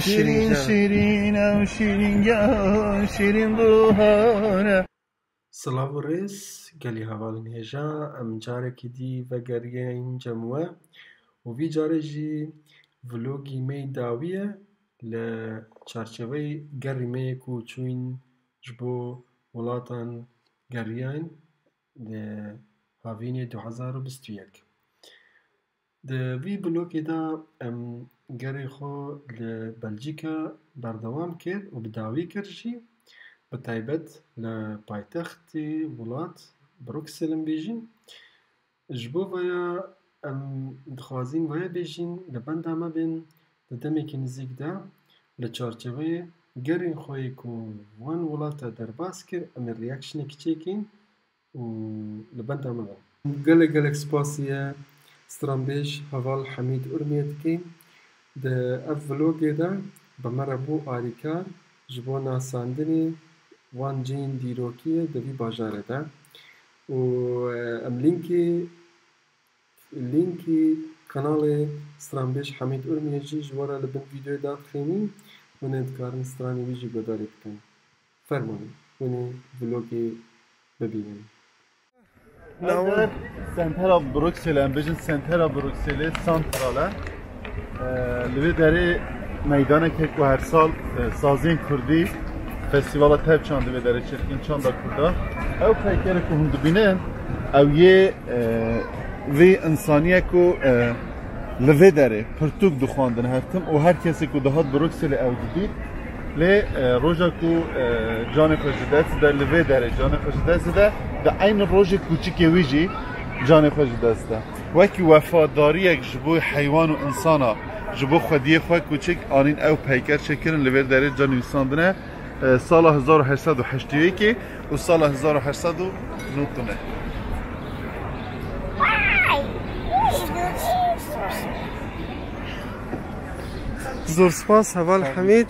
شیرین شیرین او شیرین گه شیرین روحانه. سلاو ریس گلی هوالین هجا ام جاره که دی و گریه این جموه و وی جاره جی ولوگی می داویه لچارچوه گری می کو چوین جبو ولاتان گریان ده هاوین 2021 ده وی بلوگی دا ام گری خو لبلژیکا بردوام کرد و بداوی کرد جی بتایبەت لە پایتەختی وڵات بروکسلم بێژین ji bo vaya em dixwazin vaya bêjin li benda me bên di demekî nizîk de li çarçeveyê gerên xwe ku wan wilata derbas kir em ê reaksiyonekî çêkîn û li benda me be. Gelek gelek spasiye Stranbêj Heval Hemîd Urmiyê dikî di ev vlogê de bi me re bû alîkar ji bo nasandinê wan cihên dîrokiyê di vî bajarê de û em linkî kanalê Stranbêj Hemîd Urmiyê jî ji we re li bin vîdeoyê de dixînîn hûn ê dikarin stranê wî jî guhdarî bikin. Fermanî hûn ê vlogê bibînin. Ev sentera Brukselê em bêjin sentera Brukselê santral e. Li vê derê meydanekê ku her sal sazên Kurdî festivala tev çandî vê derê çirkin çanda Kurda. Ew peykerê ku hûn dibînin ew yê vê insaniyê ku li vê derê pirtûk dixwandin her tim û her kesê ku dihat Brukselê ew didît lê roja ku canê xwe ji dest de li vê derê canê xwe ji dest de di eyn rojê kûçikê wî jî canê xwe ji dest de. Wekî wefadariyek ji bo heywan û insana ji bo xwediyê xwe kûçik anîn ew peyker çêkirin li vê derê can nivîsandine sala 1881 û sala 1899. Zor spas Heval Hemîd.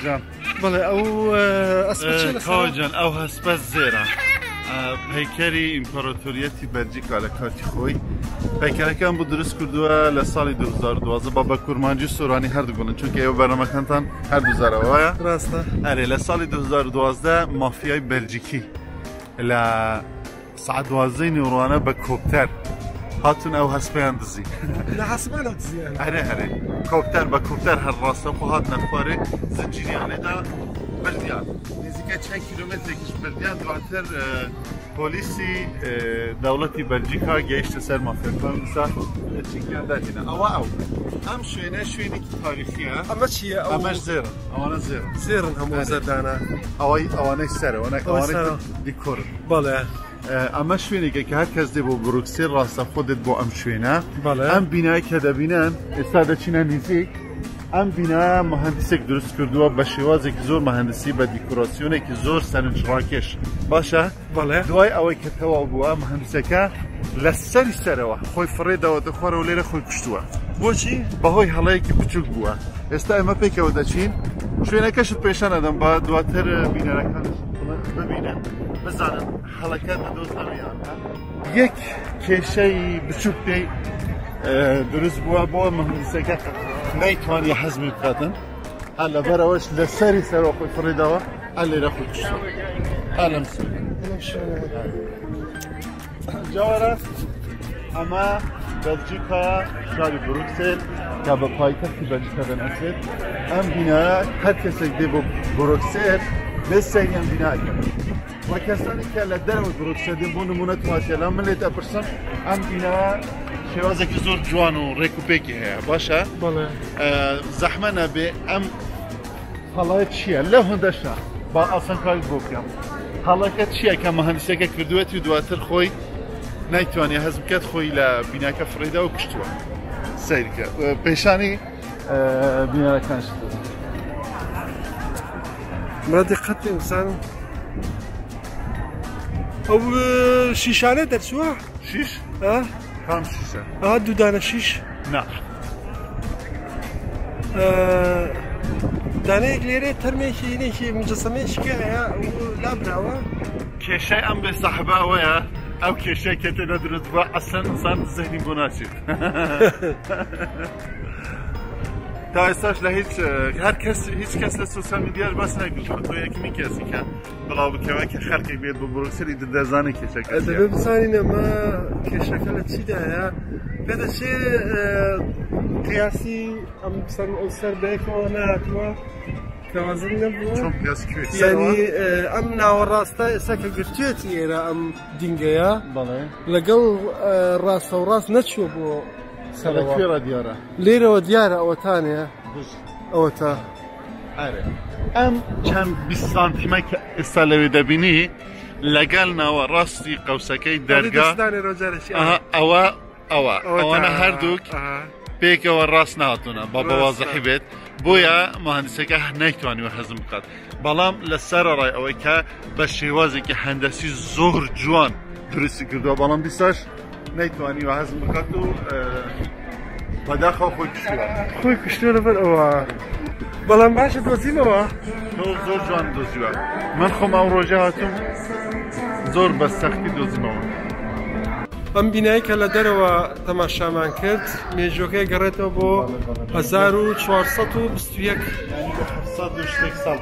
Can. Bale ew espeçe Kajan ew hespez zêre. Peykerî İmparatoriyetî Belçîka li kartî xwe. Peykerekan bû durist kirduwe li salê 2012 Baba Kurmancî Soranî her dibûnin çünkü ew bernamekantan her du zerava ye. Rast e. Erê li salê 2012 mafyayê Belçîkî li saet 12 nîrwana bi kopter hatun ew hespeyan dizî. Li hespeyan dizî yani. Erê kopter bi kopter her rasta xwe hatine xwarê zincîriyanê de birdiyan. Nêzîke çend kilometrekî ji birdiyan duwatir polîsî dewletî Belçîka gehişte ser mafyakan wisa çekiyan derhîne. Ewa ew em şwêne şwênekî tarîxî ye. Ama çi ye? Em zêrin. Ewana zêrin. Zêrin hemû zerdane. Ewanê ser e. Ewanê dîkorin. Bale. Ama şwêneke ki herkes dê bo Bruksel rastaxwe dit bo em şwêne. Bale. Em binayeke debînin êsta de çîne nîzîk. Em bînaya mühendisek durist kirduwe bi şêwazekî zor mühendisî be dîkorasyonekî zor seninçrakeş. Baş e? Bale. Duay ew ketewa bûye mühendiseke li serî serewe xwe firê dawe dixware û lêre xwe kuştiwe. Boçî? Bahoy helayekî biçûk bûye. Êsta em pêkew deçîn. Şwêneke ji pêşan edin ba duwatir bînerekan bibînin. Bizanin heleket doznemeyan. Yek keşeyi biçûk dey durist bûye bo mühendiseke neytwaniye hezmê bikadin. Hala beraweş li serî serê xwe firê dawe el lêre xwe kuştiwe. Hala cawara ama Belçîka şarî Bruksel ke bi paytextî Belçîka de nesit em bînaya her kesek dê bo Bruksel destên em bînayeke. Ve kesanî ke li derve Brukselê bû nimûne tuhatiyelan min lê te pirsin em bînaya şêwazekî zor ciwan û rêkûpêkî heye. Baş e? Bale. Zehme nebe em halayet çi ye? Li hundeşa ba asankarî bokiyam. Haleket çi ye ke mühendiseke kirduwetî duwatir xwe neytwaniye hez biket xwe li bînayeke firê de û kuştiwe. Seyr ke. Pêşanî bînarekan ji ما دقت انسان او شیشانه در شو؟ شیش؟ هم شیشه. دو دانه شیش؟ نه. دانه اگلیره ترمیشی اینه که مجسمه شکه یا لابراوه؟ کشه ام به صحبه اوه او کشه که تینا درست با اصلا انسان ذهنی بناشید. تا استاش لهیچ هیچ کس لسوسیال میدیاش بس نگوشم تو یکی می کسی که بلا بکوه که خلقی بیاد با بروکسل ایده دزانه کشه کسی ادبه بسانینه ما کشه کل چی ده یا بده چه قیاسی ام بسان اصر بیک و نه هتوا توازن نبوه چون قیاسی کوی یعنی ام ناو راسته سکه گرتیتی ایره ام دینگه یا بله لگل راست و راست نچو بو سلوه کوی را دیاره لیره و دیاره او تانیه او تا اره ام چند 20 سانتیمه که استالوی دبینی لگل ناو راستی قوسکی درگاه دستانه رو جارشی اوه هر دوک بیک و راست نهاتونه بابا واضحی بید بویا مهندسی که نکتوانی و هزم بکد بلام لسر رای اوی که به شیوازی که هندسی زور جوان درستی کرده بلام بیستاش نکتوانی و هزم بکد و بداخل خوی کشتوه بر اوه بلام باشه دوزیم اوه زور جوان دوزیوه من خو روژه هاتم زور بسختی دوزیم اوه ام بینایی که لدر و تماشامان کرد میجوکه گرده بو 1421 یعنی 700 سال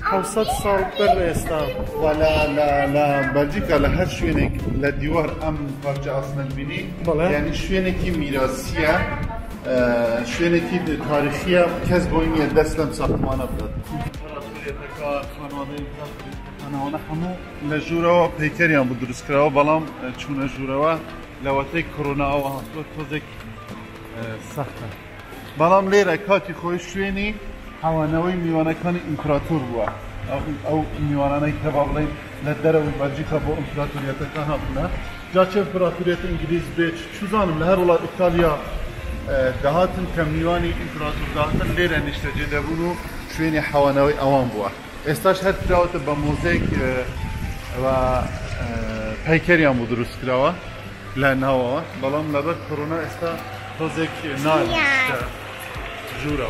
700 سال بر استان ولا بلژیکا لهر شوینک لدیوار ام پارچه اصلا بینی یعنی شوینکی میراثیه شوینکی تاریخیه کس با این دستم ساختمانه بود خانواده همو لجورا پیکری هم بود درست کرده بلام چونه جورا لواتی کرونا و هاتو توزک سخته بلام لیره کاتی خویش شوینی حوانوی میوانکان امپراتور بود او میوانانه که بابلین لدره و بلژیکا با امپراتوریت که هاتونه جا چه امپراتوریت انگلیز بیچ چوزانم لهر ولاد ایتالیا دهاتن که میوانی امپراتور دهاتن لیره نشته جده بودو شوینی حوانوی اوان بود استاش هر تراوت با موزیک و پیکری هم بود درست کرده لانه ها بلام لبر کرونا استا توزیک نال جوره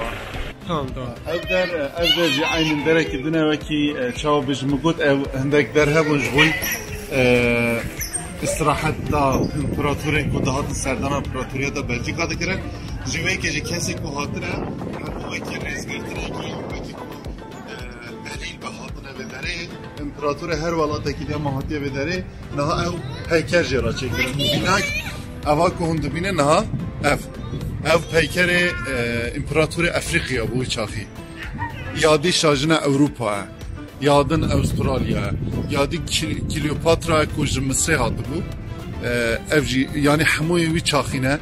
تمام او در جی عین دره که دنه وکی چاو بجمگود او هندک درها بجوی استراحت دا امپراتوری که دهات سردان امپراتوریت دا بلژیکا دا کرن جوی که جی کسی که هاتره همه که ریزگرتره که امپراتور هر ولاته که ما هاتیه بداره نه او پیکر جرا چکرن بینک اوا که هند بینه نه او پیکر امپراتور افریقیا بوی چاخی یادی شاجن اروپا یادن استرالیا یادی کلیوپاترا کوج مصر هات بو افجی یعنی هموی وی چاخینه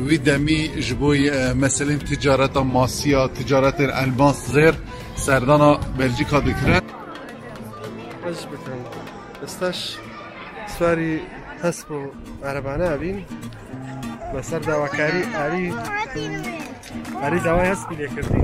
وی دمی جبوی مثلا تجارت ماسیا تجارت الماس زر سردانا بلژیکا دکره اش بکن استاش سواری حسب و عربانه ابین بسر دواکاری آری دوای هست بیده کردی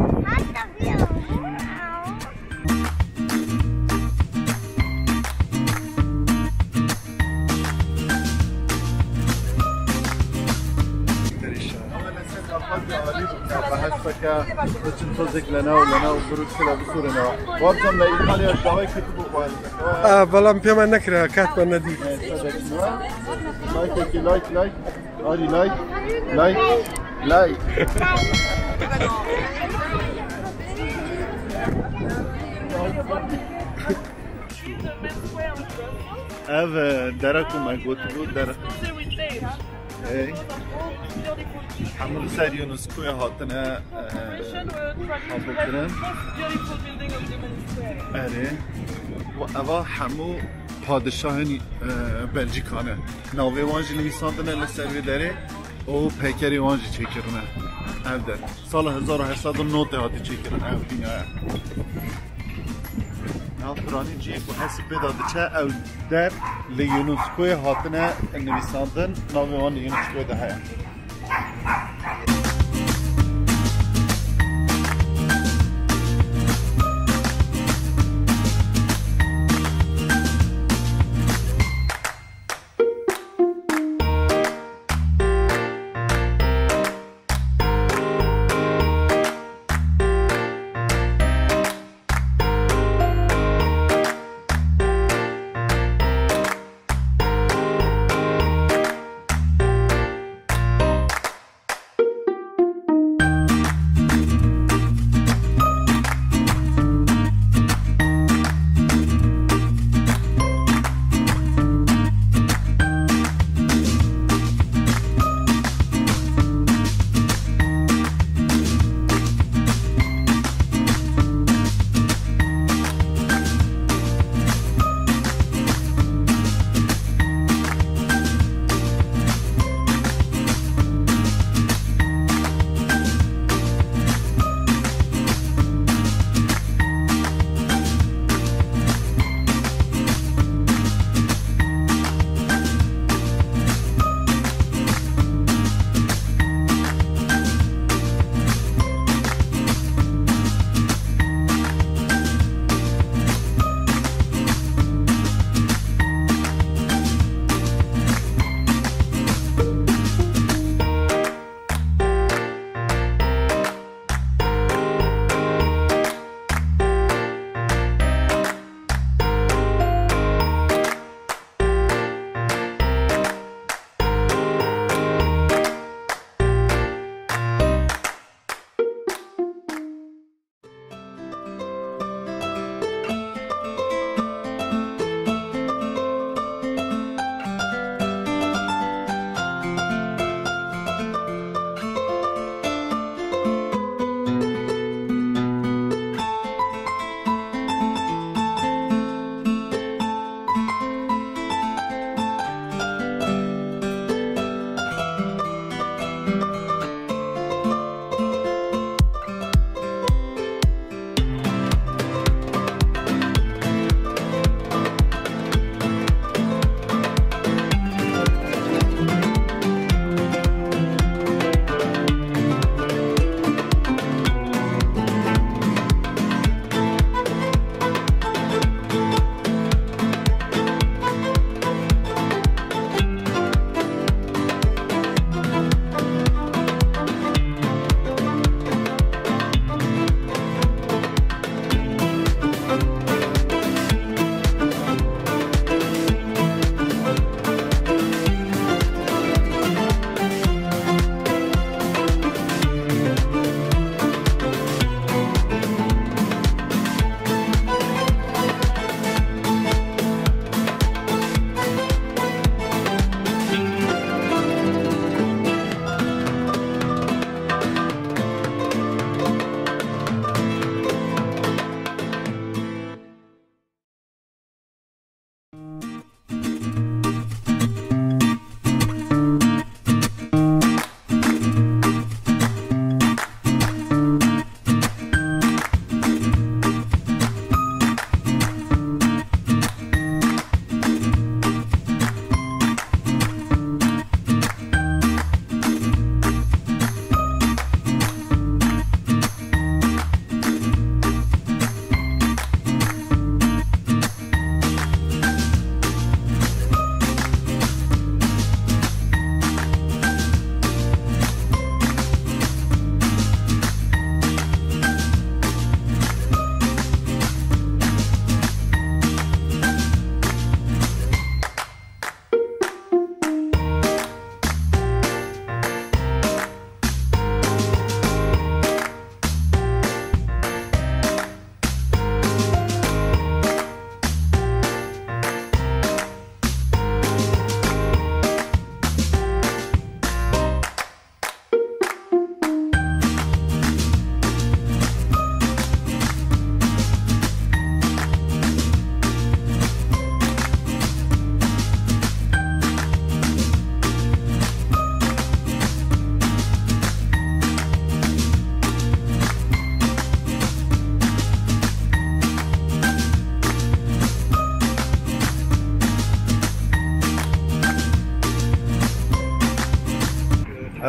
توزيك لنا وبروكسل بصورنا وابزم لإيطاليا الدواي كتبوا قوالي بلام بيما نكره كاتبه ندي لايك هادي لايك اف دركم اگوتو درك اي حمل سر يونسكو هاتنا حافظترن اره و اوا همو پادشاهن بلژیکانه ناوی وانجی لحیساندنه لسروی داره او پیکری وانجی چکرنه او در سال 1809 هاتی چکرنه او دنیاه نافرانی جیک و حسی بداده چه او در لیونسکوی هاتنه نویساندن ناوی وان لیونسکوی ده هیا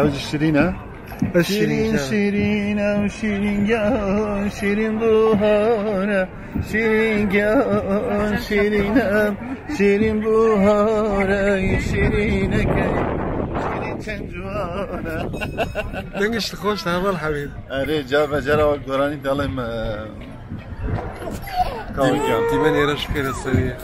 أوج شيرينة شيرين شيرينة وشيرين جان شيرين بوهارة شيرين جان شيرينة شيرين بوهارة شيرينة شيرين تنجوانا دنقش تخوش هذا الحبيب أري جاب جرى وقراني دالهم ديماني رش كده السريع